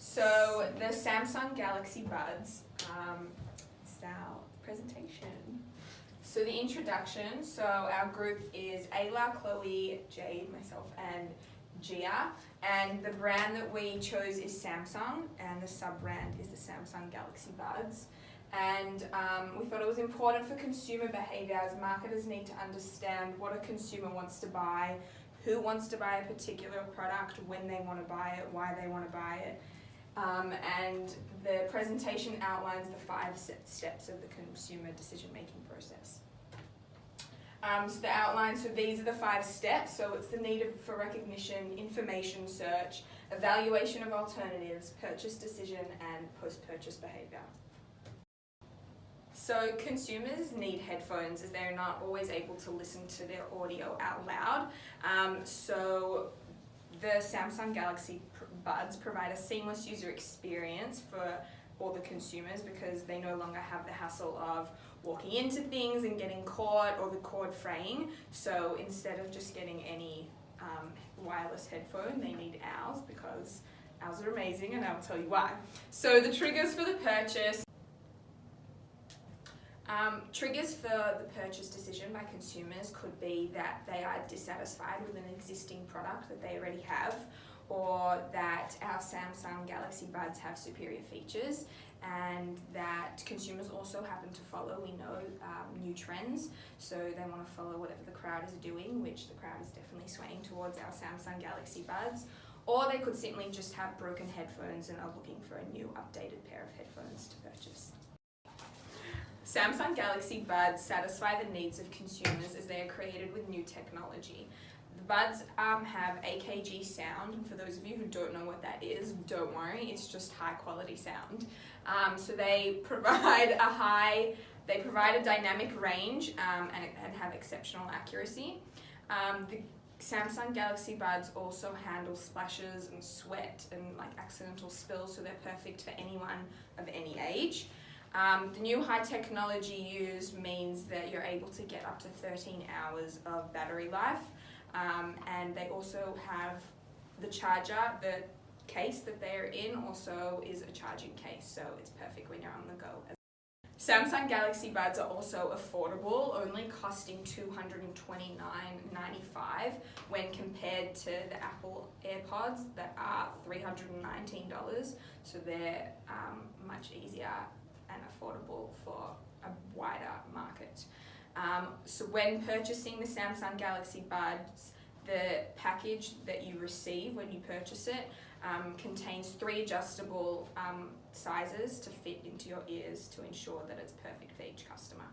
So the Samsung Galaxy Buds is our presentation. So the introduction, so our group is Ayla, Chloe, Jade, myself and Gia, and the brand that we chose is Samsung, and the sub-brand is the Samsung Galaxy Buds. And we thought it was important for consumer behaviour, as marketers need to understand what a consumer wants to buy, who wants to buy a particular product, when they want to buy it, why they want to buy it. And the presentation outlines the 5 steps of the consumer decision-making process. So the outline, so these are the 5 steps. So it's the need for recognition, information search, evaluation of alternatives, purchase decision, and post-purchase behaviour. So consumers need headphones as they're not always able to listen to their audio out loud. So the Samsung Galaxy Buds provide a seamless user experience for all the consumers because they no longer have the hassle of walking into things and getting caught or the cord fraying. So instead of just getting any wireless headphone, they need ours because ours are amazing, and I'll tell you why. So the triggers for the purchase. Triggers for the purchase decision by consumers could be that they are dissatisfied with an existing product that they already have, or that our Samsung Galaxy Buds have superior features, and that consumers also happen to follow, we know, new trends, so they want to follow whatever the crowd is doing, which the crowd is definitely swaying towards our Samsung Galaxy Buds. Or they could simply just have broken headphones and are looking for a new updated pair of headphones to purchase. Samsung Galaxy Buds satisfy the needs of consumers as they are created with new technology. The Buds have AKG sound, and for those of you who don't know what that is, don't worry, it's just high quality sound. So they provide a dynamic range and have exceptional accuracy. The Samsung Galaxy Buds also handle splashes and sweat and accidental spills, so they're perfect for anyone of any age. The new high technology used means that you're able to get up to 13 hours of battery life, and they also have the charger. The case that they're in also is a charging case, so it's perfect when you're on the go. Samsung Galaxy Buds are also affordable, only costing $229.95 when compared to the Apple AirPods that are $319, so they're much easier and affordable for a wider market. So when purchasing the Samsung Galaxy Buds, the package that you receive when you purchase it contains 3 adjustable sizes to fit into your ears to ensure that it's perfect for each customer.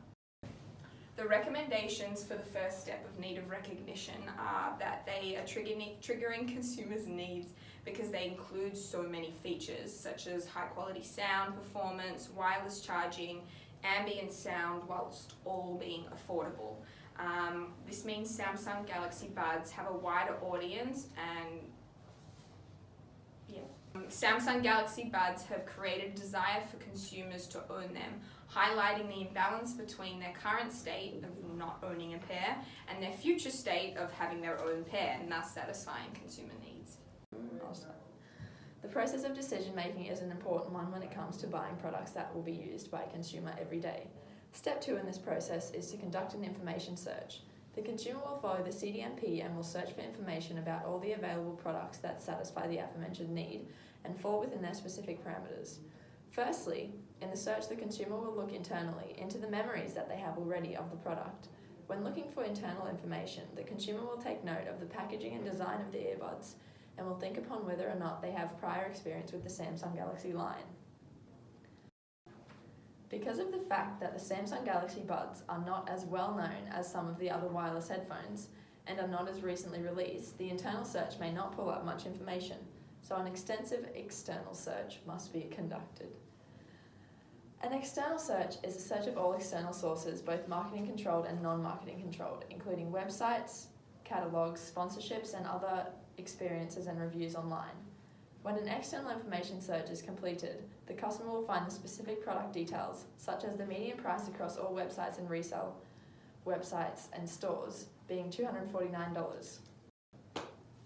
The recommendations for the first step of need of recognition are that they are triggering consumers' needs because they include so many features such as high quality sound, performance, wireless charging, ambient sound, whilst all being affordable. This means Samsung Galaxy Buds have a wider audience, and Samsung Galaxy Buds have created desire for consumers to own them, highlighting the imbalance between their current state of not owning a pair and their future state of having their own pair, and thus satisfying consumer needs. The process of decision making is an important one when it comes to buying products that will be used by a consumer every day. Step 2 in this process is to conduct an information search. The consumer will follow the CDMP and will search for information about all the available products that satisfy the aforementioned need and fall within their specific parameters. Firstly, in the search, the consumer will look internally into the memories that they have already of the product. When looking for internal information, the consumer will take note of the packaging and design of the earbuds and will think upon whether or not they have prior experience with the Samsung Galaxy line. Because of the fact that the Samsung Galaxy Buds are not as well known as some of the other wireless headphones and are not as recently released, the internal search may not pull up much information, so an extensive external search must be conducted. An external search is a search of all external sources, both marketing controlled and non-marketing controlled, including websites, catalogs, sponsorships, and other experiences and reviews online. When an external information search is completed, the customer will find the specific product details, such as the median price across all websites and resale websites and stores, being $249.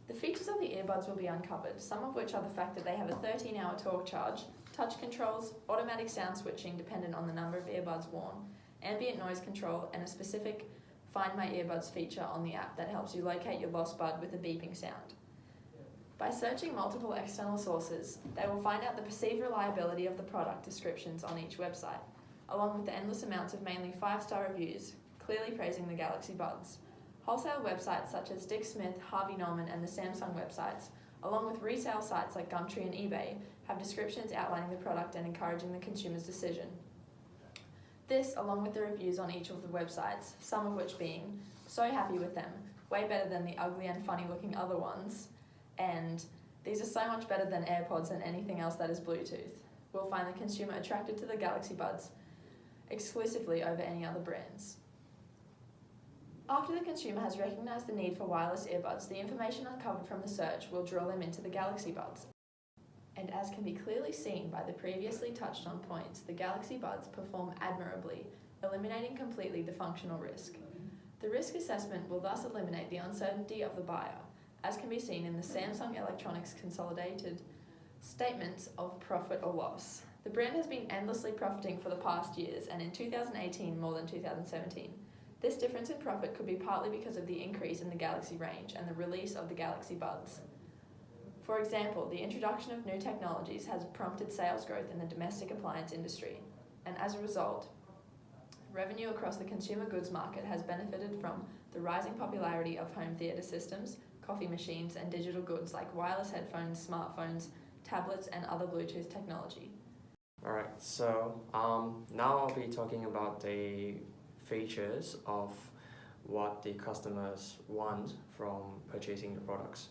The features of the earbuds will be uncovered, some of which are the fact that they have a 13-hour talk charge, touch controls, automatic sound switching dependent on the number of earbuds worn, ambient noise control, and a specific Find My Earbuds feature on the app that helps you locate your lost bud with a beeping sound. By searching multiple external sources, they will find out the perceived reliability of the product descriptions on each website, along with the endless amounts of mainly 5-star reviews, clearly praising the Galaxy Buds. Wholesale websites such as Dick Smith, Harvey Norman, and the Samsung websites, along with resale sites like Gumtree and eBay, have descriptions outlining the product and encouraging the consumer's decision. This, along with the reviews on each of the websites, some of which being, so happy with them, way better than the ugly and funny looking other ones, and these are so much better than AirPods and anything else that is Bluetooth, will find the consumer attracted to the Galaxy Buds exclusively over any other brands. After the consumer has recognised the need for wireless earbuds, the information uncovered from the search will draw them into the Galaxy Buds. And as can be clearly seen by the previously touched on points, the Galaxy Buds perform admirably, eliminating completely the functional risk. The risk assessment will thus eliminate the uncertainty of the buyer, as can be seen in the Samsung Electronics Consolidated Statements of Profit or Loss. The brand has been endlessly profiting for the past years, and in 2018 more than 2017. This difference in profit could be partly because of the increase in the Galaxy range and the release of the Galaxy Buds. For example, the introduction of new technologies has prompted sales growth in the domestic appliance industry, and as a result, revenue across the consumer goods market has benefited from the rising popularity of home theatre systems, coffee machines, and digital goods like wireless headphones, smartphones, tablets, and other Bluetooth technology. Alright, so now I'll be talking about the features of what the customers want from purchasing the products,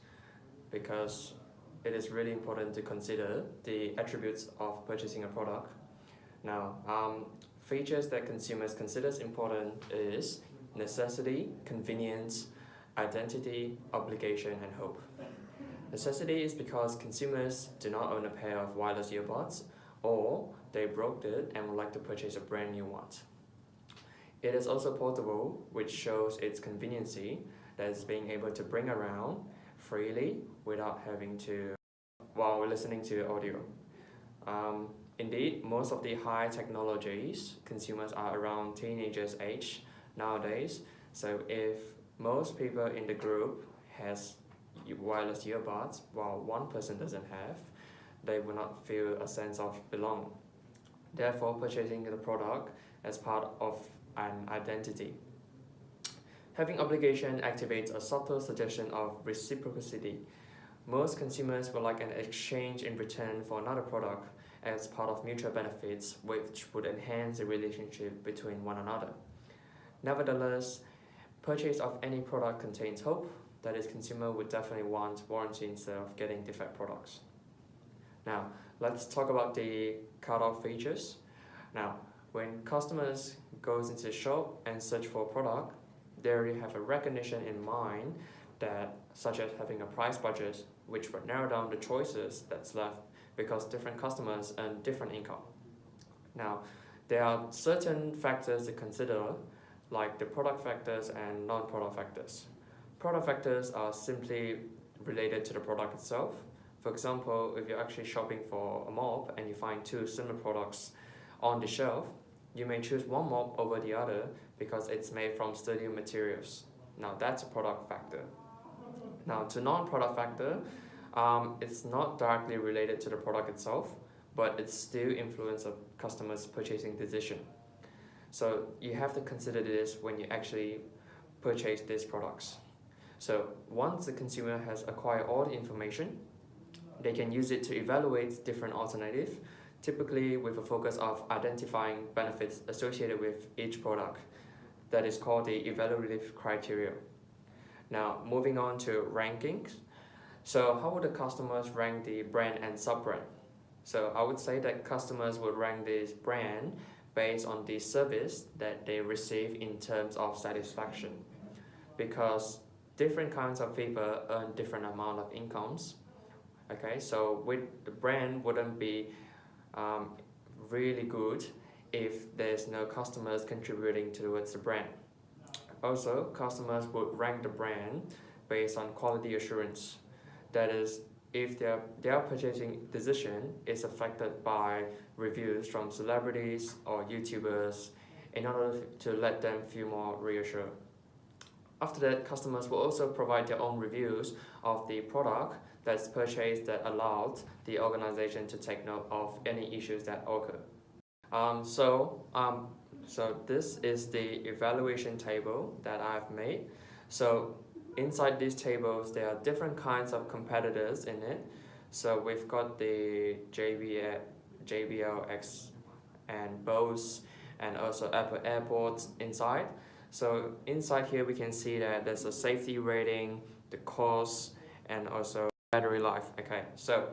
because it is really important to consider the attributes of purchasing a product. Now, features that consumers consider important is necessity, convenience, identity, obligation, and hope. Necessity is because consumers do not own a pair of wireless earbuds, or they broke it and would like to purchase a brand new one. It is also portable, which shows its conveniency, that is being able to bring around freely without having to, while listening to audio. Indeed, most of the high technologies consumers are around teenagers age nowadays, so if most people in the group has wireless earbuds while one person doesn't have, they will not feel a sense of belonging. Therefore, purchasing the product as part of an identity. Having obligation activates a subtle suggestion of reciprocity. Most consumers would like an exchange in return for another product as part of mutual benefits, which would enhance the relationship between one another. Nevertheless, purchase of any product contains hope, that is, consumer would definitely want warranty instead of getting defect products. Now, let's talk about the cut-off features. Now, when customers goes into the shop and search for a product, they already have a recognition in mind that, such as having a price budget, which would narrow down the choices that's left because different customers earn different income. Now, there are certain factors to consider, like the product factors and non-product factors. Product factors are simply related to the product itself. For example, if you're actually shopping for a mop and you find two similar products on the shelf, you may choose one mop over the other because it's made from sturdier materials. Now that's a product factor. Now to non-product factor, it's not directly related to the product itself, but it still influences a customer's purchasing decision. So you have to consider this when you actually purchase these products. So once the consumer has acquired all the information, they can use it to evaluate different alternatives, typically with a focus of identifying benefits associated with each product. That is called the evaluative criteria. Now, moving on to rankings. So how would the customers rank the brand and sub-brand? So I would say that customers would rank this brand based on the service that they receive in terms of satisfaction, because different kinds of people earn different amount of incomes. Okay, so with the brand wouldn't be really good if there's no customers contributing towards the brand. Also, customers would rank the brand based on quality assurance. That is, if their purchasing decision is affected by reviews from celebrities or YouTubers in order to let them feel more reassured. After that, customers will also provide their own reviews of the product that's purchased that allowed the organization to take note of any issues that occur. So this is the evaluation table that I've made. So inside these tables, there are different kinds of competitors in it. So we've got the JBL X and Bose and also Apple AirPods inside. So inside here we can see that there's a safety rating, the cost, and also battery life. Okay, so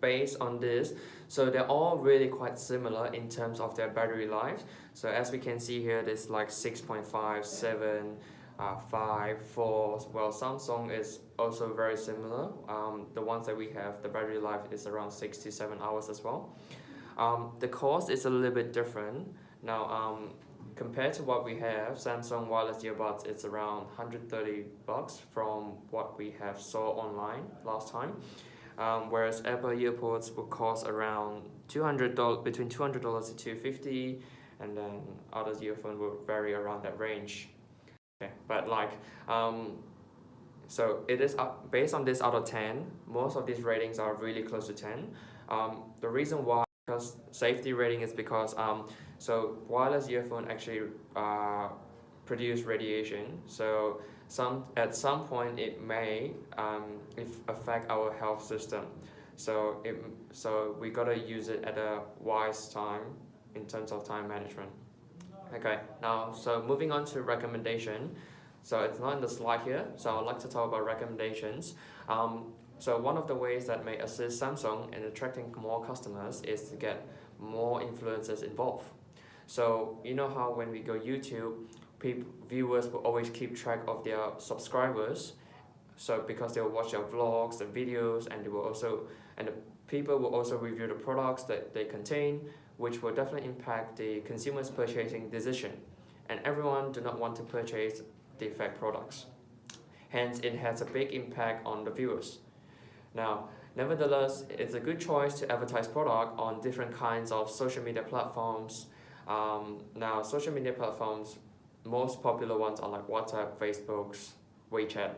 based on this, so they're all really quite similar in terms of their battery life. So as we can see here, there's like 6.5, 7, 5, 4. Well, Samsung is also very similar. The ones that we have, the battery life is around 6 to 7 hours as well. The cost is a little bit different. Now, compared to what we have, Samsung wireless earbuds, it's around $130 from what we have saw online last time. Whereas Apple earpods will cost around $200, between $200 to $250, and then other earphones will vary around that range. Okay, but so it is based on this out of 10. Most of these ratings are really close to 10. The reason why, because safety rating, is because so wireless earphone actually produce radiation. So at some point it may affect our health system. So we gotta use it at a wise time in terms of time management. Okay, now so moving on to recommendation. So it's not in the slide here. So I'd like to talk about recommendations. So one of the ways that may assist Samsung in attracting more customers is to get more influencers involved. So you know how when we go YouTube, viewers will always keep track of their subscribers. So because they will watch their vlogs and videos, and the people will also review the products that they contain, which will definitely impact the consumer's purchasing decision. And everyone do not want to purchase defect products. Hence, it has a big impact on the viewers. Now, nevertheless, it's a good choice to advertise product on different kinds of social media platforms. Now, social media platforms, most popular ones are like WhatsApp, Facebook, WeChat.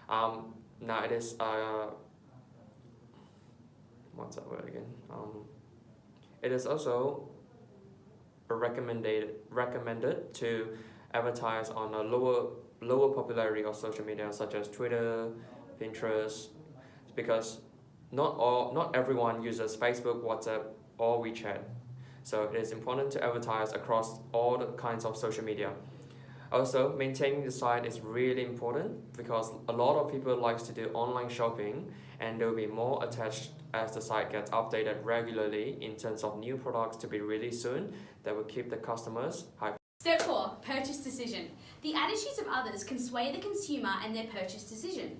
Now it is what's that word again? It is also recommended to advertise on a lower popularity of social media such as Twitter, Pinterest, because not everyone uses Facebook, WhatsApp, or WeChat. So it is important to advertise across all the kinds of social media. Also, maintaining the site is really important because a lot of people like to do online shopping, and they'll be more attached as the site gets updated regularly in terms of new products to be released soon that will keep the customers hyped. Step 4, purchase decision. The attitudes of others can sway the consumer and their purchase decision.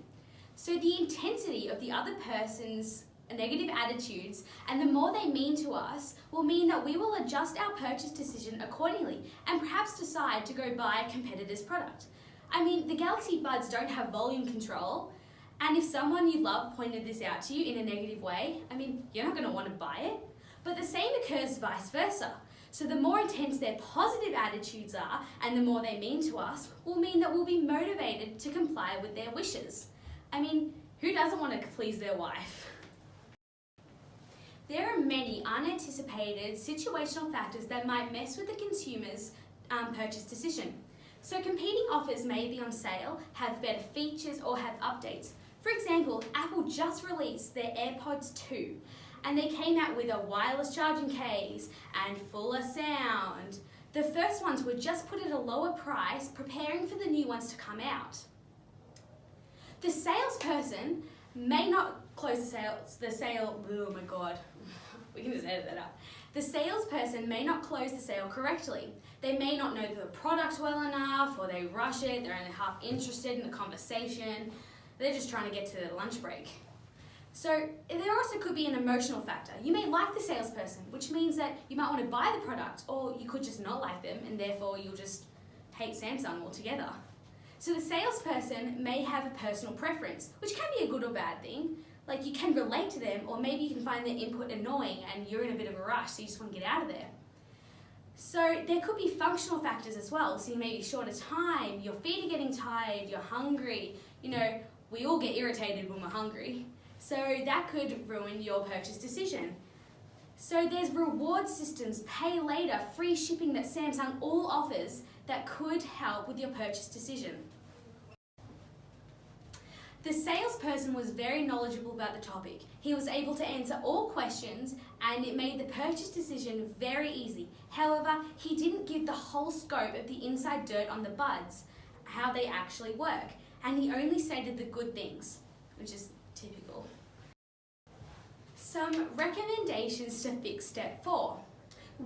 So the intensity of the other person's negative attitudes and the more they mean to us will mean that we will adjust our purchase decision accordingly and perhaps decide to go buy a competitor's product. I mean, the Galaxy Buds don't have volume control, and if someone you love pointed this out to you in a negative way, I mean, you're not going to want to buy it. But the same occurs vice versa. So the more intense their positive attitudes are and the more they mean to us will mean that we'll be motivated to comply with their wishes. I mean, who doesn't want to please their wife? There are many unanticipated situational factors that might mess with the consumer's purchase decision. So competing offers may be on sale, have better features, or have updates. For example, Apple just released their AirPods 2, and they came out with a wireless charging case and fuller sound. The first ones were just put at a lower price, preparing for the new ones to come out. The salesperson may not close oh my god, we can just edit that out. The salesperson may not close the sale correctly. They may not know the product well enough, or they rush it, they're only half interested in the conversation. They're just trying to get to their lunch break. So there also could be an emotional factor. You may like the salesperson, which means that you might want to buy the product, or you could just not like them and therefore you'll just hate Samsung altogether. So the salesperson may have a personal preference, which can be a good or bad thing. Like you can relate to them, or maybe you can find their input annoying and you're in a bit of a rush, so you just want to get out of there. So there could be functional factors as well. So you may be short of time, your feet are getting tired, you're hungry. You know, we all get irritated when we're hungry. So that could ruin your purchase decision. So there's reward systems, pay later, free shipping that Samsung all offers that could help with your purchase decision. The salesperson was very knowledgeable about the topic. He was able to answer all questions and it made the purchase decision very easy. However, he didn't give the whole scope of the inside dirt on the buds, how they actually work, and he only stated the good things, which is typical. Some recommendations to fix step 4.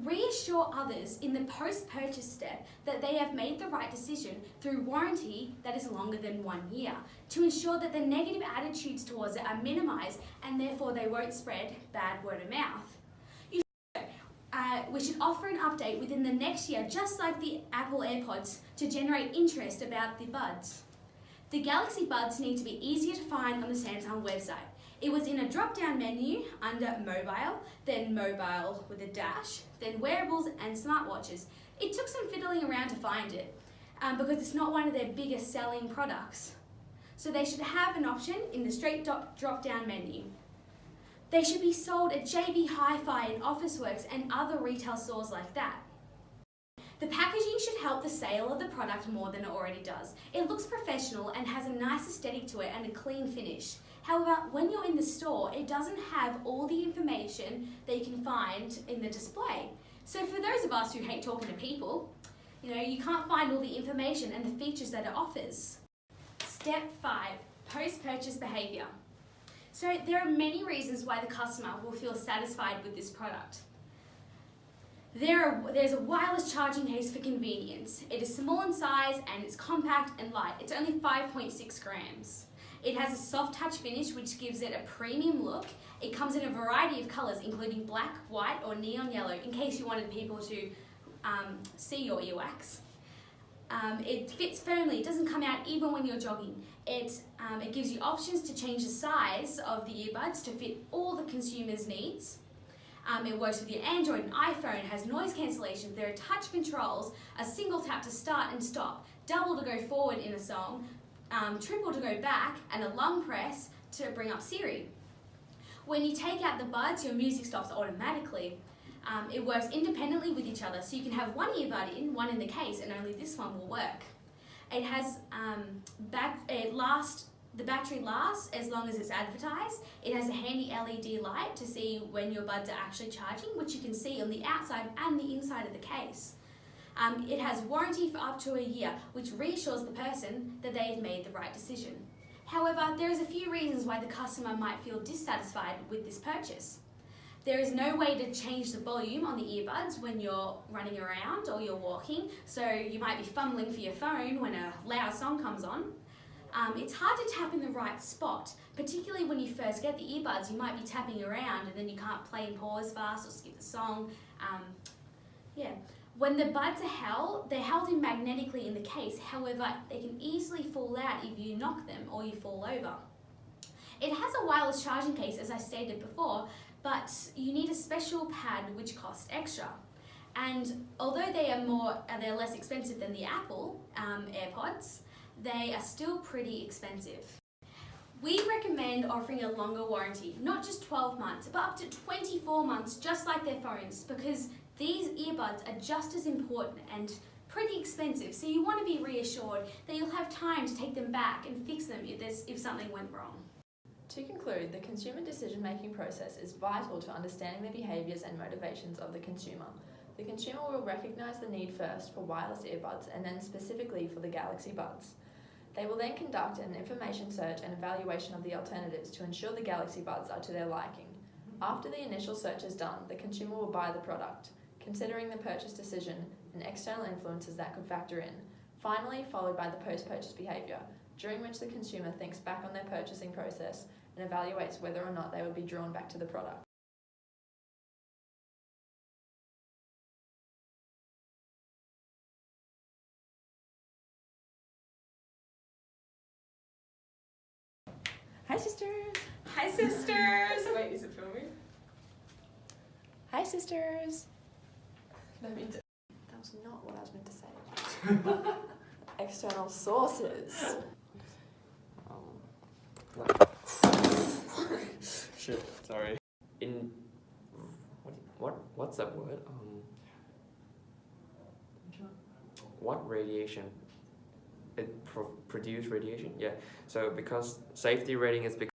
Reassure others in the post-purchase step that they have made the right decision through warranty that is longer than 1 year to ensure that the negative attitudes towards it are minimised and therefore they won't spread bad word of mouth. We should offer an update within the next year, just like the Apple AirPods, to generate interest about the buds. The Galaxy Buds need to be easier to find on the Samsung website. It was in a drop-down menu under mobile, then mobile with a dash, then wearables and smartwatches. It took some fiddling around to find it because it's not one of their biggest selling products. So they should have an option in the straight drop-down menu. They should be sold at JB Hi-Fi and Officeworks and other retail stores like that. The packaging should help the sale of the product more than it already does. It looks professional and has a nice aesthetic to it and a clean finish. However, when you're in the store, it doesn't have all the information that you can find in the display. So for those of us who hate talking to people, you can't find all the information and the features that it offers. Step 5, post-purchase behaviour. So there are many reasons why the customer will feel satisfied with this product. There's a wireless charging case for convenience. It is small in size and it's compact and light. It's only 5.6 grams. It has a soft touch finish which gives it a premium look. It comes in a variety of colours including black, white or neon yellow in case you wanted people to see your earwax. It fits firmly, it doesn't come out even when you're jogging. It gives you options to change the size of the earbuds to fit all the consumer's needs. It works with your Android and iPhone, it has noise cancellation, there are touch controls, a single tap to start and stop, double to go forward in a song, triple to go back, and a long press to bring up Siri. When you take out the buds, your music stops automatically. It works independently with each other, so you can have one earbud in, one in the case, and only this one will work. It has the battery lasts as long as it's advertised. It has a handy LED light to see when your buds are actually charging, which you can see on the outside and the inside of the case. It has warranty for up to a year, which reassures the person that they've made the right decision. However, there is a few reasons why the customer might feel dissatisfied with this purchase. There is no way to change the volume on the earbuds when you're running around or you're walking, so you might be fumbling for your phone when a loud song comes on. It's hard to tap in the right spot, particularly when you first get the earbuds. You might be tapping around and then you can't play and pause fast or skip the song. When the buds are held, they're held in magnetically in the case. However, they can easily fall out if you knock them or you fall over. It has a wireless charging case, as I stated before, but you need a special pad which costs extra. And although they're less expensive than the Apple AirPods, they are still pretty expensive. We recommend offering a longer warranty, not just 12 months, but up to 24 months, just like their phones, because these earbuds are just as important and pretty expensive, so you want to be reassured that you'll have time to take them back and fix them if something went wrong. To conclude, the consumer decision-making process is vital to understanding the behaviours and motivations of the consumer. The consumer will recognise the need first for wireless earbuds and then specifically for the Galaxy Buds. They will then conduct an information search and evaluation of the alternatives to ensure the Galaxy Buds are to their liking. After the initial search is done, the consumer will buy the product, considering the purchase decision and external influences that could factor in, finally followed by the post-purchase behaviour, during which the consumer thinks back on their purchasing process and evaluates whether or not they would be drawn back to the product. Hi, sisters. Hi, sisters. Wait, is it filming? Hi, sisters. Let me do. That was not what I was meant to say. External sources. Shit, sorry. In what's that word? What radiation? It produce radiation? Yeah. So because safety rating is because